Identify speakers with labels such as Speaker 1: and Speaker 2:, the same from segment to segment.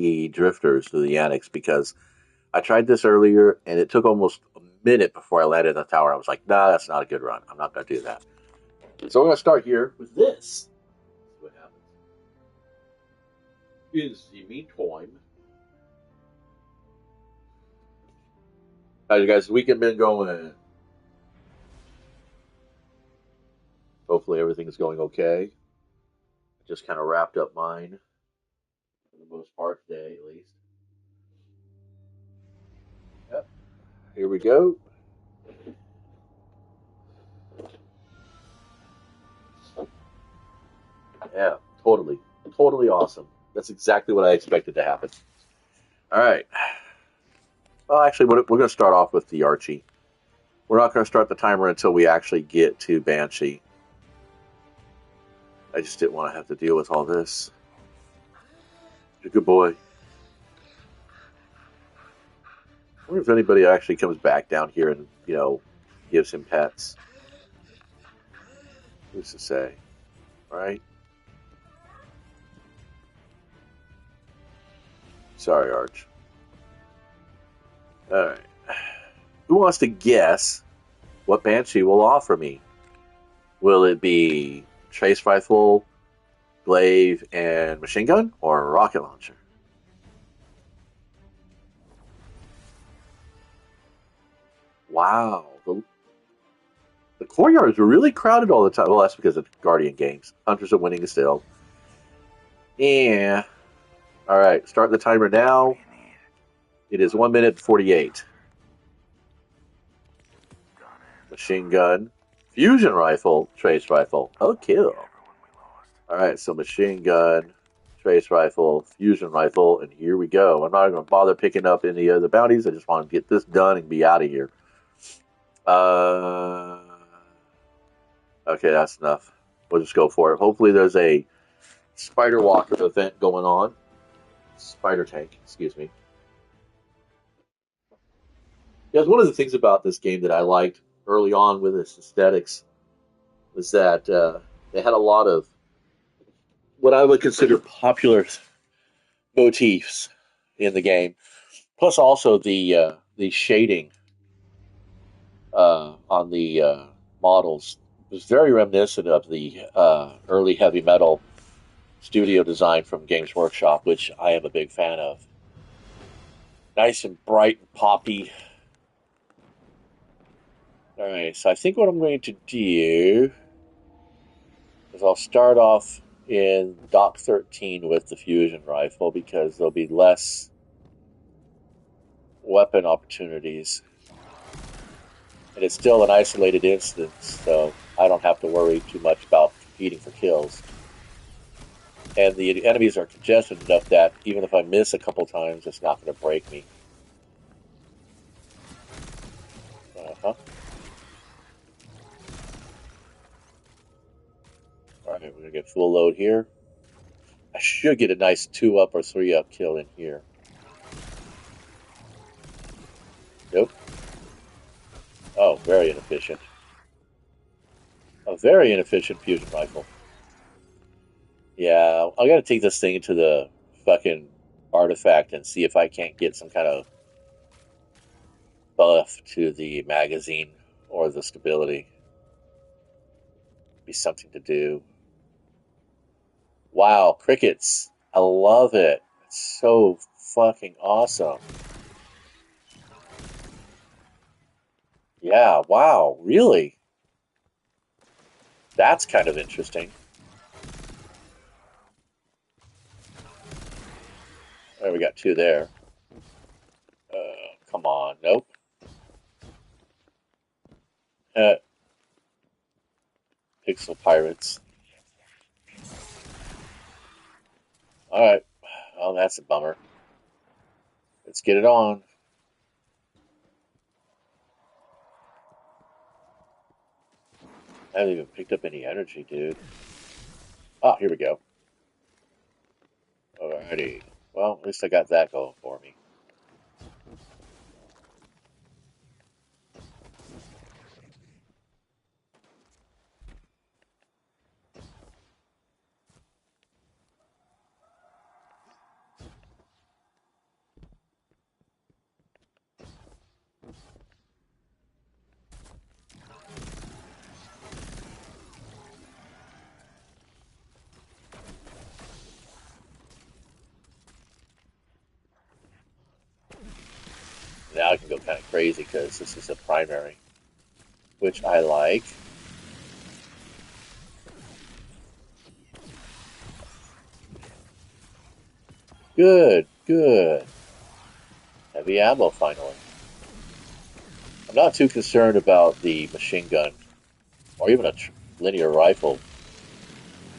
Speaker 1: the drifters to the annex because I tried this earlier and it took almost a minute before I landed in the tower. I was like, nah, that's not a good run. I'm not going to do that. So we're going to start here with this. What happens is the meantime. How's you guys' weekend been going? Hopefully everything's going okay. I just kind of wrapped up mine for the most part today, at least. Yep. Here we go. Yeah, totally. Totally awesome. That's exactly what I expected to happen. All right. Well, actually, we're going to start off with the Archie. We're not going to start the timer until we actually get to Banshee. I just didn't want to have to deal with all this. You're a good boy. I wonder if anybody actually comes back down here and, gives him pets. Who's to say? Right? Sorry, Arch. All right. Who wants to guess what Banshee will offer me? Will it be trace rifle, glaive, and machine gun, or a rocket launcher? Wow. The courtyards are really crowded all the time. Well, that's because of Guardian games. Hunters are winning still. Yeah. All right. Start the timer now. It is 1 minute 48. Machine gun, fusion rifle, trace rifle. Oh, kill. All right. So machine gun, trace rifle, fusion rifle, and here we go. I'm not going to bother picking up any other bounties. I just want to get this done and be out of here. Uh. Okay, that's enough. We'll just go for it. Hopefully, there's a spider walker event going on. Spider tank, excuse me. Because one of the things about this game that I liked early on with its aesthetics was that they had a lot of what I would consider popular motifs in the game. Plus, also the shading on the models was very reminiscent of the early heavy metal studio design from Games Workshop, which I am a big fan of. Nice and bright and poppy. All right, so I think what I'm going to do is I'll start off in Dock 13 with the fusion rifle because there'll be less weapon opportunities. And it's still an isolated instance, so I don't have to worry too much about competing for kills. And the enemies are congested enough that even if I miss a couple times, it's not going to break me. Uh-huh. Alright, we're going to get full load here. I should get a nice 2-up or 3-up kill in here. Nope. Oh, very inefficient. A very inefficient fusion rifle. Yeah, I gotta take this thing into the fucking artifact and see if I can't get some kind of buff to the magazine or the stability. Be something to do. Wow, crickets. I love it. It's so fucking awesome. Yeah, wow, really? That's kind of interesting. There, we got 2 there. Come on, nope. Uh, Pixel Pirates. Alright. Oh, that's a bummer. Let's get it on. I haven't even picked up any energy, dude. Oh, here we go. Alrighty. Well, at least I got that going for me. Now I can go kind of crazy because this is a primary, which I like. Good, good. Heavy ammo finally. I'm not too concerned about the machine gun or even a linear rifle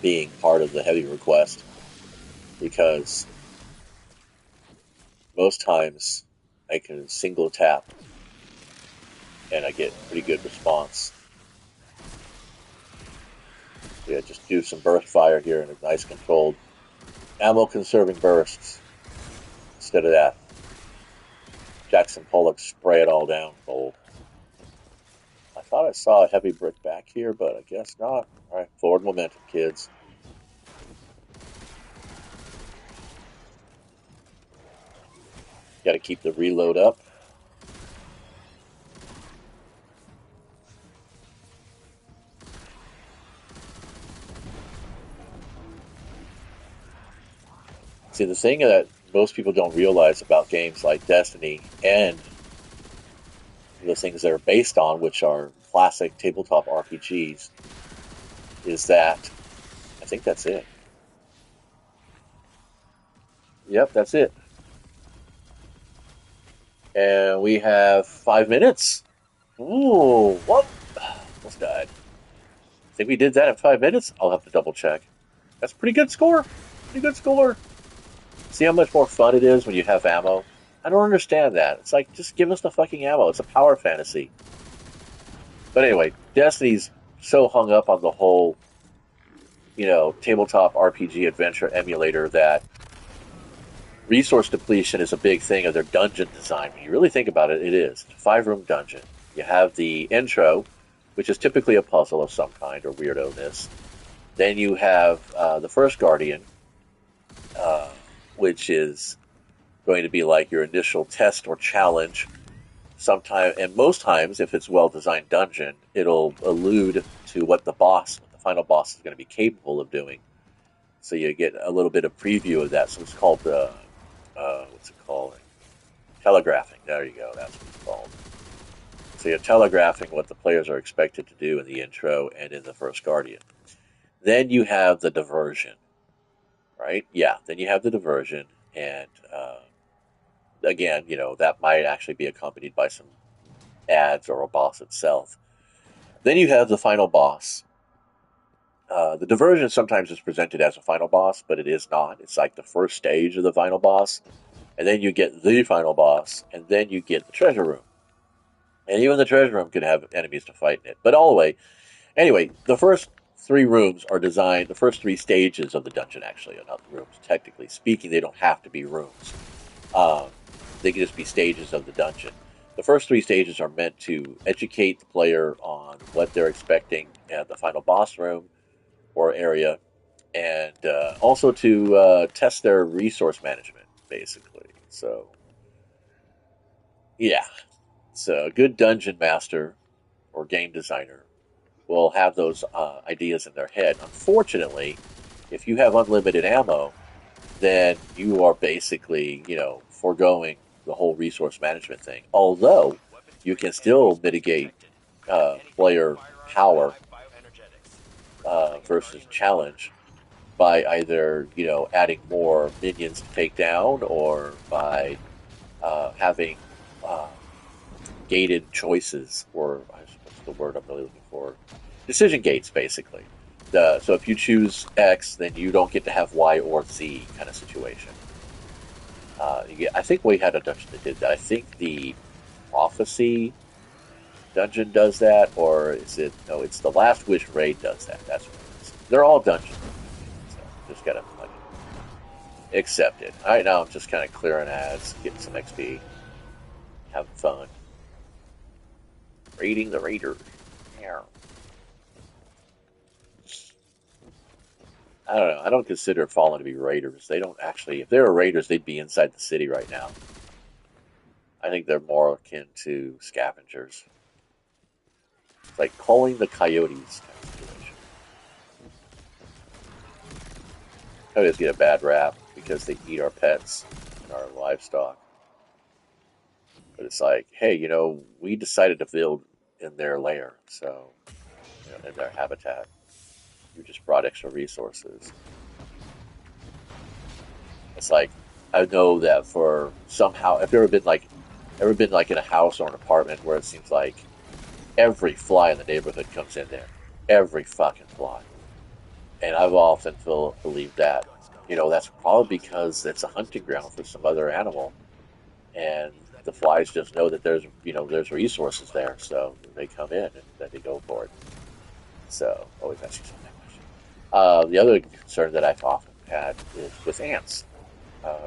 Speaker 1: being part of the heavy request because most times I can single tap and I get pretty good response. Yeah, just do some burst fire here and a nice controlled ammo conserving bursts instead of that Jackson Pollock spray it all down gold. I thought I saw a heavy brick back here, but I guess not. All right, forward momentum, kids. Got to keep the reload up. See, the thing that most people don't realize about games like Destiny and the things they're based on, which are classic tabletop RPGs, is that I think that's it. Yep, that's it. And we have 5 minutes. Ooh, what? Almost died. I think we did that in 5 minutes. I'll have to double check. That's a pretty good score. Pretty good score. See how much more fun it is when you have ammo? I don't understand that. It's like, just give us the fucking ammo. It's a power fantasy. But anyway, Destiny's so hung up on the whole, tabletop RPG adventure emulator that resource depletion is a big thing of their dungeon design. When you really think about it, it is. It's a 5-room dungeon. You have the intro, which is typically a puzzle of some kind or weirdo-ness. Then you have the first Guardian, uh, which is going to be like your initial test or challenge. Sometime, and most times, if it's well-designed dungeon, it'll allude to what the final boss, is going to be capable of doing. So you get a little bit of preview of that. So it's called what's it called? Telegraphing. There you go. That's what it's called. So you're telegraphing what the players are expected to do in the intro and in the first Guardian. Then you have the diversion, right? Yeah. Then you have the diversion, and again, that might actually be accompanied by some ads or a boss itself. Then you have the final boss. The diversion sometimes is presented as a final boss, but it is not. It's like the first stage of the final boss, and then you get the final boss, and then you get the treasure room. And even the treasure room can have enemies to fight in it. But anyway, the first 3 rooms are designed, the first 3 stages of the dungeon actually are not rooms. Technically speaking, they don't have to be rooms. Um, they can just be stages of the dungeon. The first 3 stages are meant to educate the player on what they're expecting at the final boss room or area, and also to test their resource management, basically. So, yeah. So, a good dungeon master or game designer will have those ideas in their head. Unfortunately, if you have unlimited ammo, then you are basically, foregoing the whole resource management thing. Although you can still mitigate player power versus challenge by either, adding more minions to take down or by having uh, gated choices, or what's the word I'm really looking for? Decision gates, basically. So if you choose X, then you don't get to have Y or Z kind of situation. I think we had a dungeon that did that. I think the Prophecy dungeon does that, or is it? No, it's the Last Wish raid does that. That's what it is. They're all dungeons. So just gotta accept it. All right, now I'm just kind of clearing ads, getting some XP, having fun, raiding the raiders. Yeah. I don't know. I don't consider Fallen to be raiders. They don't actually. If they were raiders, they'd be inside the city right now. I think they're more akin to scavengers. It's like calling the coyotes kind of situation. Coyotes get a bad rap because they eat our pets and our livestock. But it's like, hey, we decided to build in their lair, so in their habitat. You just brought extra resources. It's like I know that for somehow, if you ever been like in a house or an apartment where it seems like every fly in the neighborhood comes in there, every fucking fly, and I've often believed that that's probably because it's a hunting ground for some other animal, and the flies just know that there's resources there, so they come in and then they go for it. So always ask yourself that question. The other concern that I've often had is with ants.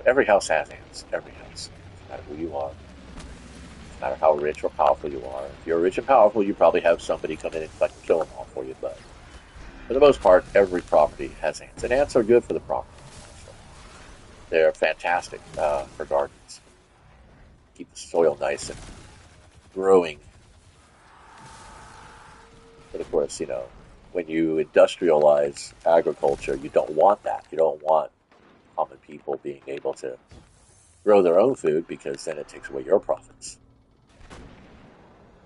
Speaker 1: Every house has ants. Every house, no matter who you are, no matter how rich or powerful you are. If you're rich and powerful, you probably have somebody come in and fucking kill them all for you. But for the most part, every property has ants, and ants are good for the property. Actually, they're fantastic for gardens. Keep the soil nice and growing. But of course, when you industrialize agriculture, you don't want that. You don't want common people being able to grow their own food because then it takes away your profits.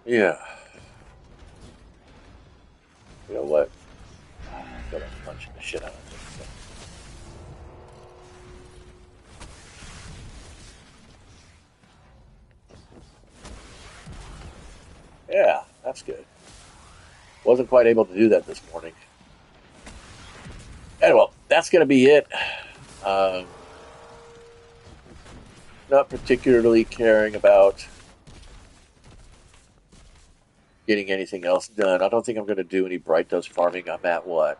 Speaker 1: Yeah. You know what? I feel like punching the shit out of this thing. Yeah, that's good. Wasn't quite able to do that this morning. Anyway, that's going to be it. Um, Not particularly caring about getting anything else done. I don't think I'm going to do any bright dust farming. I'm at what?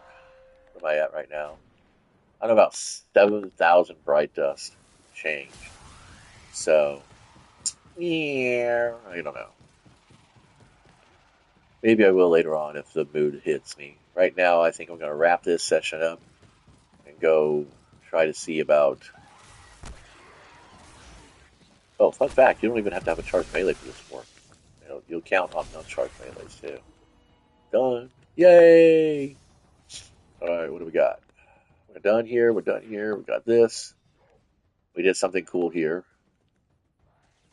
Speaker 1: What am I at right now? I'm about 7,000 bright dust change. So, yeah, I don't know. Maybe I will later on if the mood hits me. Right now, I think I'm going to wrap this session up and go try to see about. Oh, fun fact: you don't even have to have a charged melee for this to work. You'll count on non-charged melees too. Done! Yay! All right, what do we got? We're done here. We're done here. We got this. We did something cool here.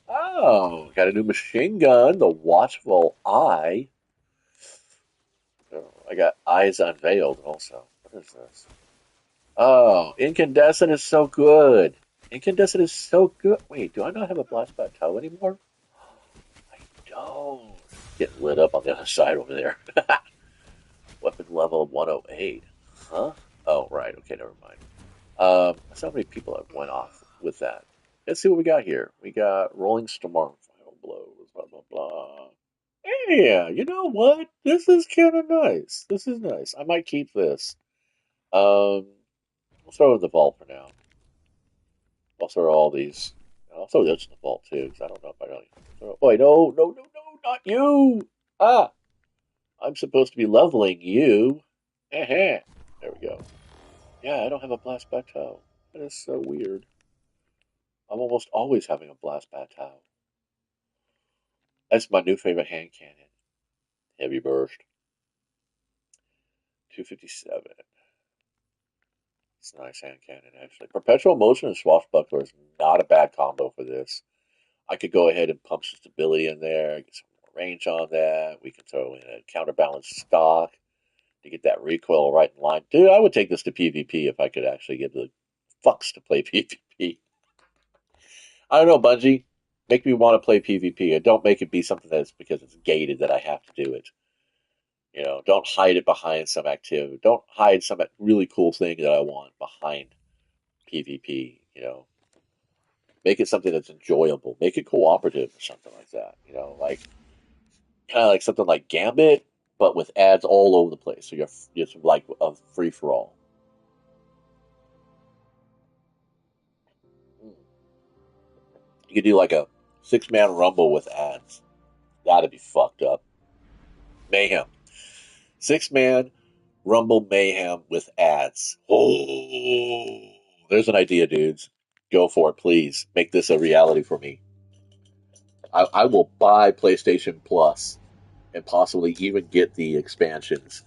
Speaker 1: Oh, got a new machine gun, the Watchful Eye. Oh, I got Eyes Unveiled also. What is this? Oh, Incandescent is so good. Incandescent is so good. Wait, do I not have a Blast Bateau anymore? I don't. Getting lit up on the other side over there. Weapon level 108. Huh? Oh, right. Okay, never mind. So many people have went off with that. Let's see what we got here. We got Rolling Storm, Final Blows, blah, blah, blah. Yeah, you know what? This is kind of nice. This is nice. I might keep this. We'll throw it in the vault for now. I'll throw all these. I'll throw this in the vault too, because I don't know if I really. Wait, no, no, no, no, not you! Ah, I'm supposed to be leveling you. There we go. Yeah, I don't have a blast bateau. That is so weird. I'm almost always having a blast bateau. That's my new favorite hand cannon. Heavy burst. 257. It's a nice hand cannon, actually. Perpetual motion and swashbuckler is not a bad combo for this. I could go ahead and pump some stability in there, get some more range on that. We can throw in a counterbalance stock to get that recoil right in line. Dude, I would take this to PvP if I could actually get the fucks to play PvP. I don't know, Bungie. Make me want to play PvP, and don't make it be something that's because it's gated that I have to do it. Don't hide it behind some activity. Don't hide some really cool thing that I want behind PvP. Make it something that's enjoyable. Make it cooperative or something like that. Like kind of like something like Gambit, but with ads all over the place. So you're just like a free for all. You could do like a 6-man rumble with ads. That'd be fucked up. Mayhem. 6-man rumble mayhem with ads. Oh, there's an idea, dudes. Go for it, please. Make this a reality for me. I will buy PlayStation Plus and possibly even get the expansions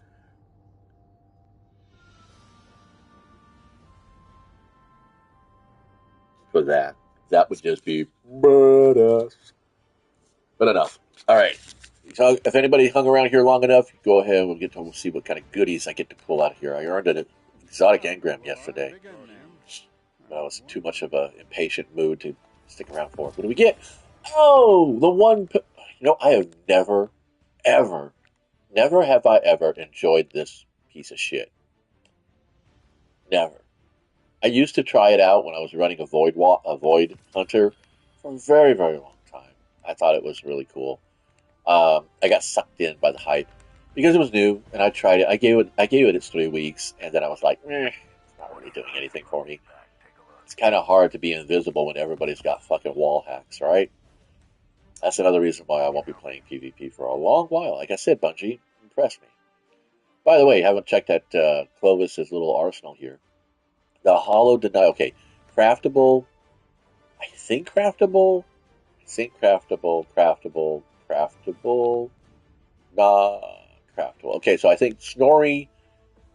Speaker 1: for that. That would just be badass. But enough. All right. So if anybody hung around here long enough, go ahead. We'll see what kind of goodies I get to pull out of here. I earned an exotic engram yesterday, but I was in too much of a impatient mood to stick around for it. What do we get? Oh, the one. I have ever, never have I ever enjoyed this piece of shit. Never. I used to try it out when I was running a void hunter for a very, very long time. I thought it was really cool. I got sucked in by the hype because it was new, and I tried it. I gave it its 3 weeks, and then I was like, it's not really doing anything for me. It's kind of hard to be invisible when everybody's got fucking wall hacks, right? That's another reason why I won't be playing PvP for a long while. Like I said, Bungie, impress me. By the way, haven't checked out Clovis's little arsenal here. The hollow deny. Okay, craftable. I think craftable. I think craftable. Craftable. Nah, craftable. Okay, so I think Snorri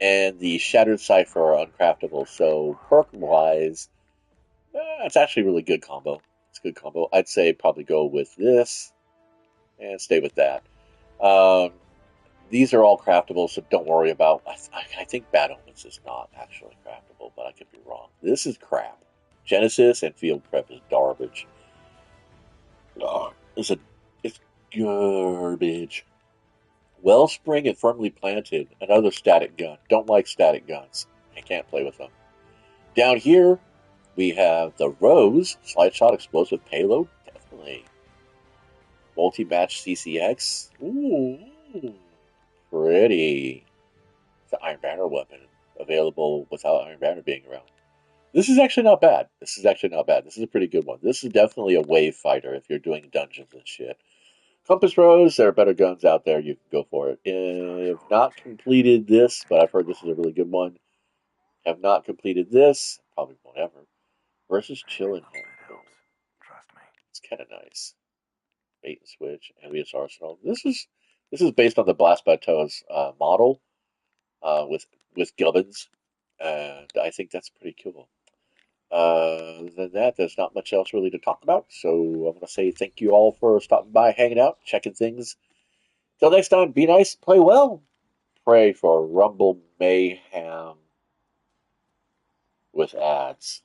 Speaker 1: and the Shattered Cipher are uncraftable. So perk wise, it's actually a really good combo. It's a good combo. I'd say probably go with this and stay with that. Um, these are all craftable, so don't worry about. I think Bad Omens is not actually craftable, but I could be wrong. This is crap. Genesis and Field Prep is garbage. It's garbage. Wellspring and Firmly Planted, another static gun. Don't like static guns. I can't play with them. Down here, we have the Rose, Slide Shot Explosive Payload. Definitely. Multi-Match CCX. Ooh, pretty. It's an Iron Banner weapon, available without Iron Banner being around. This is actually not bad. This is a pretty good one. This is definitely a wave fighter if you're doing dungeons and shit. Compass Rose, there are better guns out there. You can go for it. Have not completed this, but I've heard this is a really good one. Have not completed this. Probably won't ever. Versus Chill and Handle. It's kind of nice. Bait and switch. Envious Arsenal. This is based on the Blast by Toes model with gubbins, and I think that's pretty cool. Other than that, there's not much else really to talk about. So I'm going to say thank you all for stopping by, hanging out, checking things. Till next time, be nice, play well, pray for Rumble Mayhem with ads.